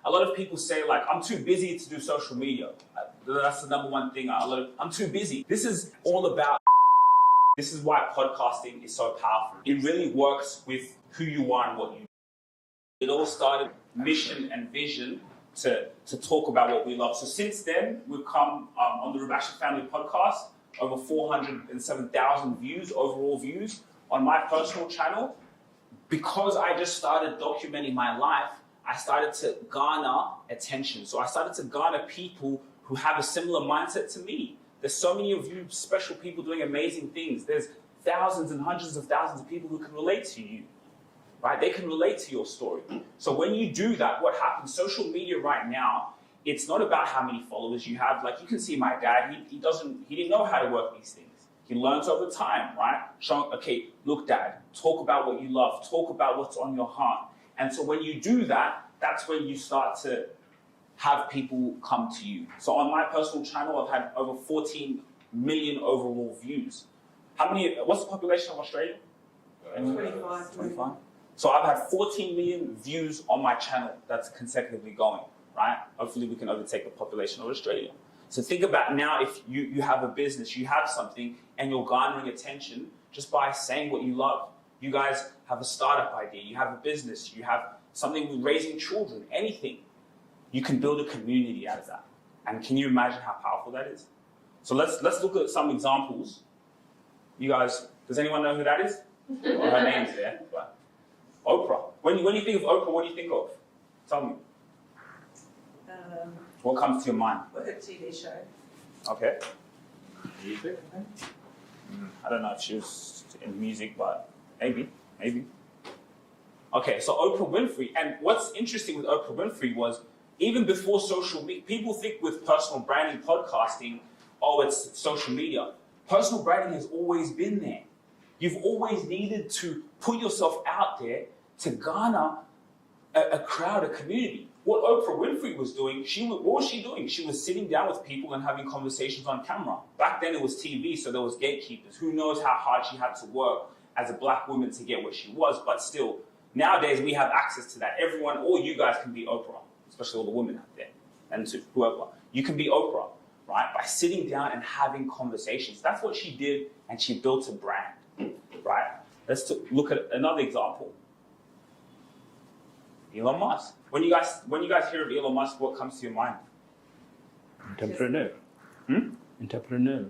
A lot of people say, like, I'm too busy to do social media. That's the number one thing. I'm too busy. This is all about, this is why podcasting is so powerful. It really works with who you are and what you do. It all started mission and vision to talk about what we love. So since then, we've come on the Rubasha Family Podcast, over 407,000 views, overall views on my personal channel. Because I just started documenting my life, I started to garner attention. So I started to garner people who have a similar mindset to me. There's so many of you special people doing amazing things. There's thousands and hundreds of thousands of people who can relate to you, right? They can relate to your story. So when you do that, what happens? Social media right now, it's not about how many followers you have. Like you can see my dad, he didn't know how to work these things. He learns over time, right? Showing, okay, look, Dad, talk about what you love, talk about what's on your heart. And so when you do that, that's when you start to have people come to you. So on my personal channel, I've had over 14 million overall views. What's the population of Australia? 25. So I've had 14 million views on my channel that's consecutively going, right? Hopefully we can overtake the population of Australia. So think about now if you have a business, you have something, and you're garnering attention just by saying what you love. You guys have a startup idea, you have a business, you have something with raising children, anything. You can build a community out of that. And can you imagine how powerful that is? So let's look at some examples. You guys, does anyone know who that is? Well, her name's there. But Oprah. When you think of Oprah, what do you think of? Tell me. What comes to your mind? Her TV show. Okay. Music, I think. I don't know if she was in music, but maybe. Okay, so Oprah Winfrey. And what's interesting with Oprah Winfrey was, even before social media, people think with personal branding, podcasting, oh, it's social media. Personal branding has always been there. You've always needed to put yourself out there to garner a crowd, a community. What Oprah Winfrey was doing, what was she doing? She was sitting down with people and having conversations on camera. Back then it was TV, so there was gatekeepers. Who knows how hard she had to work as a black woman to get what she was, but still, nowadays we have access to that. Everyone, all you guys can be Oprah, especially all the women out there, and to whoever. You can be Oprah, right? By sitting down and having conversations. That's what she did, and she built a brand, right? Let's look at another example. Elon Musk. When you guys hear of Elon Musk, what comes to your mind? Entrepreneur. Entrepreneur.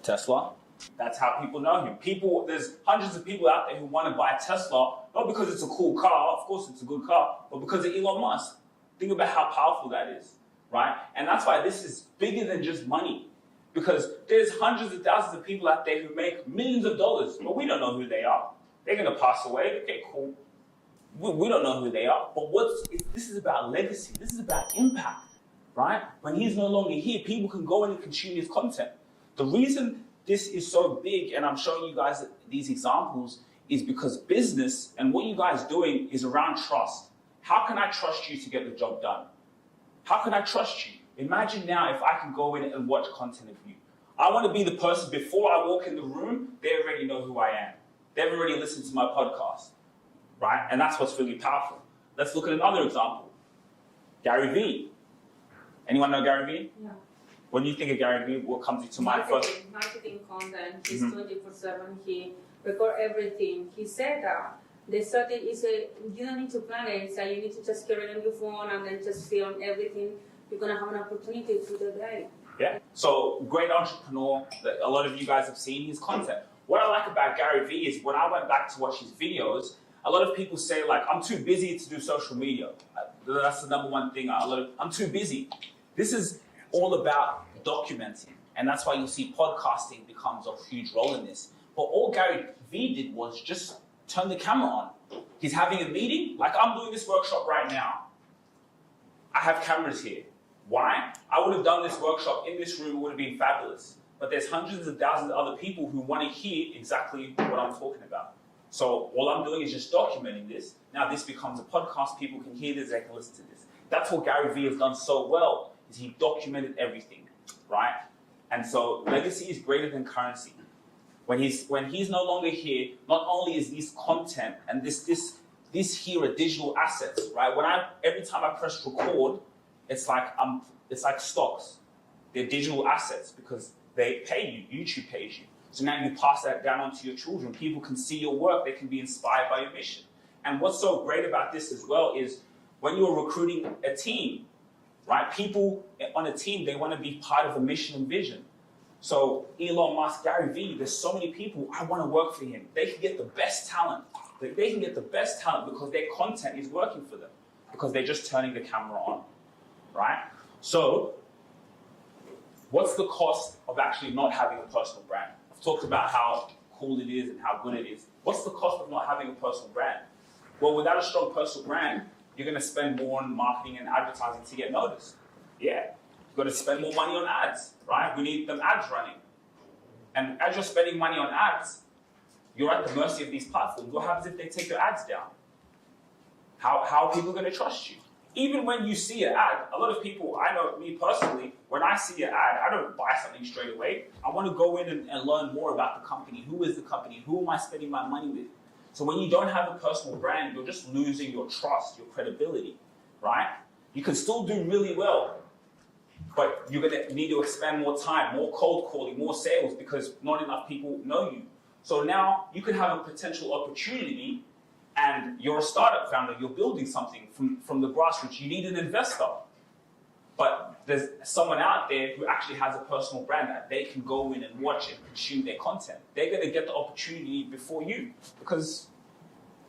Tesla. That's how people know him. There's hundreds of people out there who want to buy a Tesla, not because it's a cool car, of course it's a good car, but because of Elon Musk. Think about how powerful that is, right? And that's why this is bigger than just money. Because there's hundreds of thousands of people out there who make millions of dollars, but we don't know who they are. They're going to pass away. Okay, cool. We don't know who they are, but this is about legacy. This is about impact, right? When he's no longer here, people can go in and consume his content. The reason this is so big, and I'm showing you guys these examples, is because business and what you guys are doing is around trust. How can I trust you to get the job done? How can I trust you? Imagine now if I can go in and watch content of you. I want to be the person, before I walk in the room, they already know who I am. They've already listened to my podcast. Right? And that's what's really powerful. Let's look at another example. Gary Vee. Anyone know Gary Vee? Yeah. When you think of Gary Vee, what comes to mind first? Marketing content. He's 24/7. He record everything. He said that the strategy is you don't need to plan it. So you need to just carry it on your phone and then just film everything. You're gonna have an opportunity through the day. Yeah. So great entrepreneur that a lot of you guys have seen his content. What I like about Gary Vee is when I went back to watch his videos, a lot of people say, like, I'm too busy to do social media. That's the number one thing. I'm too busy. This is all about documenting. And that's why you'll see podcasting becomes a huge role in this. But all Gary Vee did was just turn the camera on. He's having a meeting. Like, I'm doing this workshop right now. I have cameras here. Why? I would have done this workshop in this room. It would have been fabulous. But there's hundreds of thousands of other people who want to hear exactly what I'm talking about. So all I'm doing is just documenting this. Now this becomes a podcast. People can hear this, they can listen to this. That's what Gary Vee has done so well, is he documented everything, right? And so legacy is greater than currency. When he's no longer here, not only is this content and this these here are digital assets, right? Every time I press record, it's like stocks. They're digital assets because they pay you. YouTube pays you. So now you pass that down onto your children. People can see your work. They can be inspired by your mission. And what's so great about this as well is when you're recruiting a team, right? People on a team, they want to be part of a mission and vision. So Elon Musk, Gary Vee, there's so many people, I want to work for him. They can get the best talent. They can get the best talent because their content is working for them, because they're just turning the camera on, right? So what's the cost of actually not having a personal brand? I've talked about how cool it is and how good it is. What's the cost of not having a personal brand? Well, without a strong personal brand, you're going to spend more on marketing and advertising to get noticed. Yeah, you've got to spend more money on ads, right? We need them ads running. And as you're spending money on ads, you're at the mercy of these platforms. What happens if they take your ads down? How are people going to trust you? Even when you see an ad, a lot of people, I know me personally, when I see an ad, I don't buy something straight away. I want to go in and learn more about the company. Who is the company? Who am I spending my money with? So when you don't have a personal brand, you're just losing your trust, your credibility, right? You can still do really well, but you're going to need to expend more time, more cold calling, more sales, because not enough people know you. So now you could have a potential opportunity, and you're a startup founder, you're building something from the grassroots. You need an investor. But there's someone out there who actually has a personal brand that they can go in and watch and consume their content. They're going to get the opportunity before you because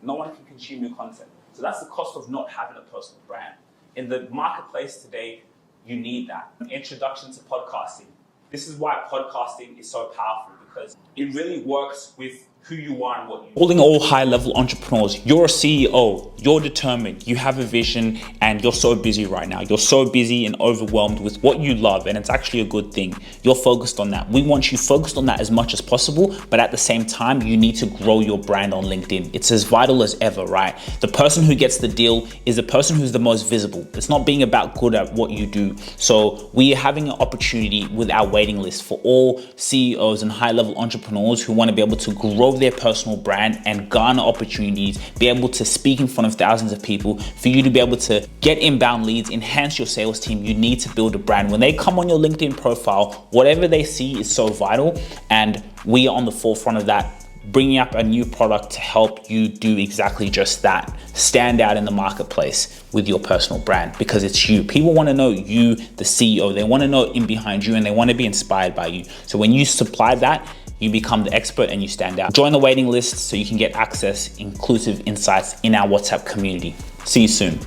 no one can consume your content. So that's the cost of not having a personal brand. In the marketplace today, you need that. Introduction to podcasting. This is why podcasting is so powerful, because it really works with who you are and what you do. Calling all high-level entrepreneurs, you're a CEO, you're determined, you have a vision, and you're so busy right now. You're so busy and overwhelmed with what you love, and it's actually a good thing. You're focused on that. We want you focused on that as much as possible, but at the same time, you need to grow your brand on LinkedIn. It's as vital as ever, right? The person who gets the deal is the person who's the most visible. It's not being about good at what you do. So we are having an opportunity with our waiting list for all CEOs and high-level entrepreneurs who want to be able to grow their personal brand and garner opportunities, be able to speak in front of thousands of people, for you to be able to get inbound leads, enhance your sales team. You need to build a brand. When they come on your LinkedIn profile, whatever they see is so vital, and we are on the forefront of that, bringing up a new product to help you do exactly just that. Stand out in the marketplace with your personal brand, because it's you. People want to know you, the CEO. They want to know in behind you, and they want to be inspired by you. So when you supply that, you become the expert and you stand out. Join the waiting list so you can get access, inclusive insights in our WhatsApp community. See you soon.